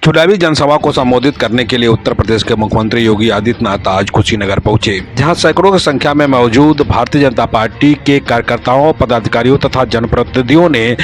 चुनावी जनसभा को संबोधित करने के लिए उत्तर प्रदेश के मुख्यमंत्री योगी आदित्यनाथ आज कुशीनगर पहुंचे, जहां सैकड़ों की संख्या में मौजूद भारतीय जनता पार्टी के कार्यकर्ताओं, पदाधिकारियों तथा जनप्रतिनिधियों ने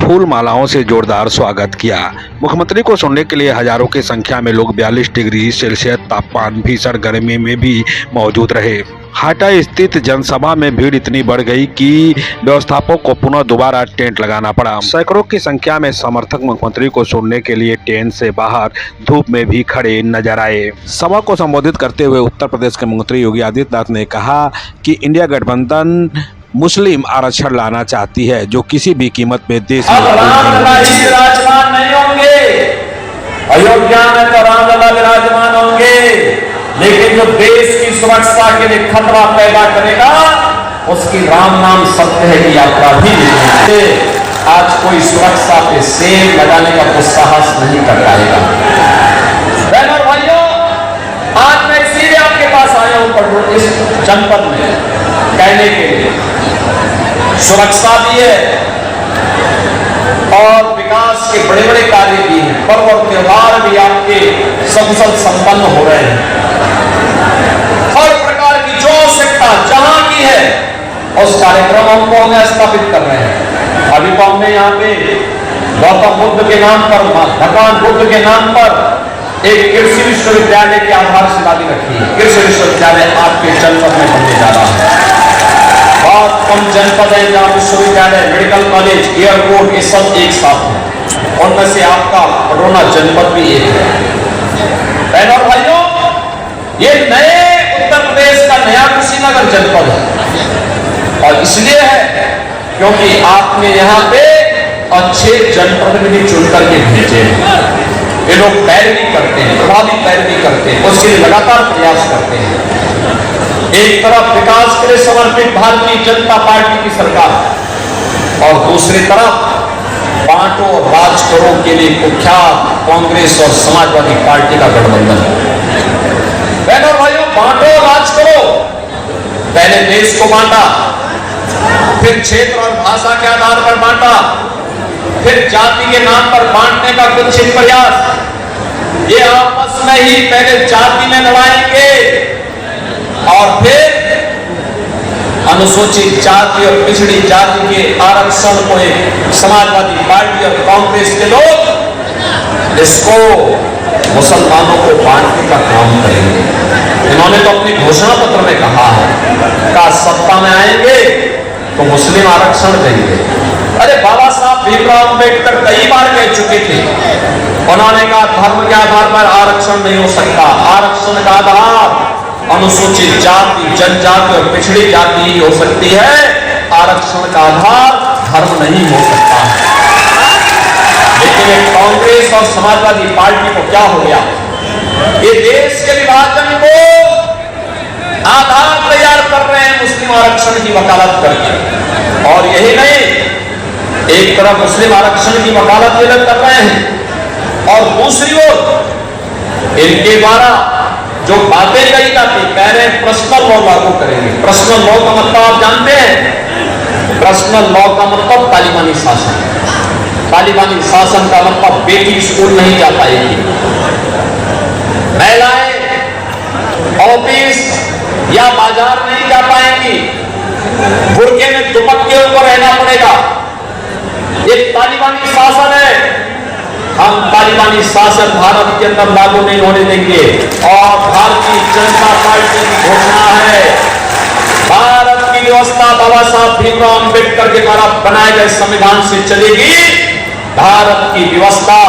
फूल मालाओं से जोरदार स्वागत किया। मुख्यमंत्री को सुनने के लिए हजारों की संख्या में लोग 42 डिग्री सेल्सियस तापमान भीषण गर्मी में भी मौजूद रहे। हाटा स्थित जनसभा में भीड़ इतनी बढ़ गई कि व्यवस्थापकों को पुनः दोबारा टेंट लगाना पड़ा। सैकड़ों की संख्या में समर्थक मुख्यमंत्री को सुनने के लिए टेंट से बाहर धूप में भी खड़े नजर आए। सभा को संबोधित करते हुए उत्तर प्रदेश के मुख्यमंत्री योगी आदित्यनाथ ने कहा कि इंडिया गठबंधन मुस्लिम आरक्षण लाना चाहती है, जो किसी भी कीमत में देश में विराजमान नहीं होंगे। अयोध्या में तो रामलला विराजमान होंगे, लेकिन जो देश की सुरक्षा के लिए खतरा पैदा करेगा उसकी राम नाम सत्य है की यात्रा भी नहीं। आज कोई सुरक्षा पे सेल लगाने का दुस्साहस नहीं कर पाएगा। बहनों और भाइयों, आज मैं इसीलिए आपके पास आया हूं इस जनपद में कहने के लिए सुरक्षा भी है और विकास के बड़े बड़े कार्य भी हैं, पर्व और त्योहार भी आपके सकुशल संपन्न हो रहे हैं। हर प्रकार की जो आवश्यकता जहां की है उस कार्यक्रमों को हम स्थापित कर रहे हैं। अभी तो हमने यहाँ पे गौतम बुद्ध के नाम पर, भगवान बुद्ध के नाम पर एक कृषि विश्वविद्यालय की आधारशिला भी रखी है। कृषि विश्वविद्यालय आपके जनपद में बनने जा रहा है। बहुत कम जनपद है जहाँ विश्वविद्यालय, मेडिकल कॉलेज, एयरपोर्ट ये सब एक साथ है। उनमें से आपका रोना जनपद भी एक है। बहनों और भाइयों, ये नए उत्तर प्रदेश का नया कुशीनगर जनपद है और इसलिए है क्योंकि आपने यहाँ पे अच्छे जनप्रतिनिधि चुन करके भेजे हैं। ये लोग पैरवी करते हैं, प्रभावी पैरवी करते हैं, उसके लिए लगातार प्रयास करते हैं। एक तरफ विकास के लिए समर्पित भारतीय जनता पार्टी की सरकार और दूसरी तरफ बांटो और राज करो के लिए कुख्यात कांग्रेस और समाजवादी पार्टी का गठबंधन। बहनों और भाइयों, बांटो और राज करो, पहले देश को बांटा, फिर क्षेत्र और भाषा के आधार पर बांटा, फिर जाति के नाम पर बांटने का कुत्सित प्रयास। ये आपस में ही पहले जाति में लड़ाएंगे और फिर अनुसूचित जाति और पिछड़ी जाति के आरक्षण को एक समाजवादी पार्टी और कांग्रेस के लोग इसको मुसलमानों को बांटने का काम करेंगे। इन्होंने तो अपनी घोषणा पत्र में कहा है कि सत्ता में आएंगे तो मुस्लिम आरक्षण देंगे। अरे बाबा साहब भीमराव अम्बेडकर कई बार कह चुके थे, उन्होंने कहा धर्म के आधार पर आरक्षण नहीं हो सकता। आरक्षण का आधार अनुसूचित जाति, जनजाति और पिछड़ी जाति ही हो सकती है, आरक्षण का आधार धर्म नहीं हो सकता है। लेकिन कांग्रेस और समाजवादी पार्टी को क्या हो गया, ये देश के विभाजन को आधार तैयार कर रहे हैं मुस्लिम आरक्षण की वकालत करके। और यही नहीं, एक तरफ मुस्लिम आरक्षण की वकालत ये लोग कर रहे हैं और दूसरी ओर इनके द्वारा जो बातें कही जाती, कह रहे हैं पर्सनल लॉ लागू करेंगे। पर्सनल लॉ का मतलब आप जानते हैं, पर्सनल लॉ का मतलब तालिबानी शासन। तालिबानी शासन का मतलब बेटी स्कूल नहीं जा पाएगी, महिलाएं ऑफिस या बाजार नहीं जा पाएंगी, बुर्के में दुपट्टे ऊपर रहना पड़ेगा। ये तालिबानी शासन है। हम तालिबानी शासन भारत के अंदर लागू नहीं होने देंगे और भारतीय जनता पार्टी की घोषणा है, भारत की व्यवस्था बाबा साहब भीमराव अम्बेडकर के द्वारा बनाए गए संविधान से चलेगी। भारत की व्यवस्था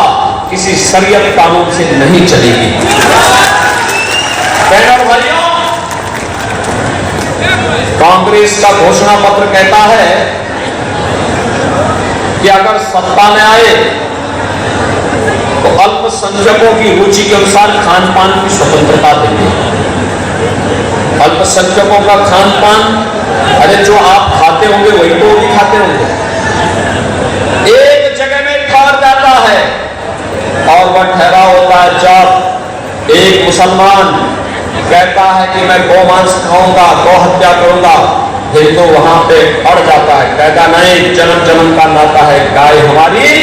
किसी शरीयत कानून से नहीं चलेगी। बहनों और भाइयों, कांग्रेस का घोषणा पत्र कहता है कि अगर सत्ता में आए तो अल्पसंख्यकों की रुचि के अनुसार खान पान की स्वतंत्रता देंगे। अल्पसंख्यकों का खान पान, अरे जो आप खाते होंगे वही तो भी खाते होंगे। एक जगह में ठहर जाता है और वह ठहरा होता है जब एक मुसलमान कहता है कि मैं गौमांस खाऊंगा, गौ हत्या करूंगा, फिर तो वहां पे अड़ जाता है, कहता नहीं, जन्म जन्म का नाता है, गाय हमारी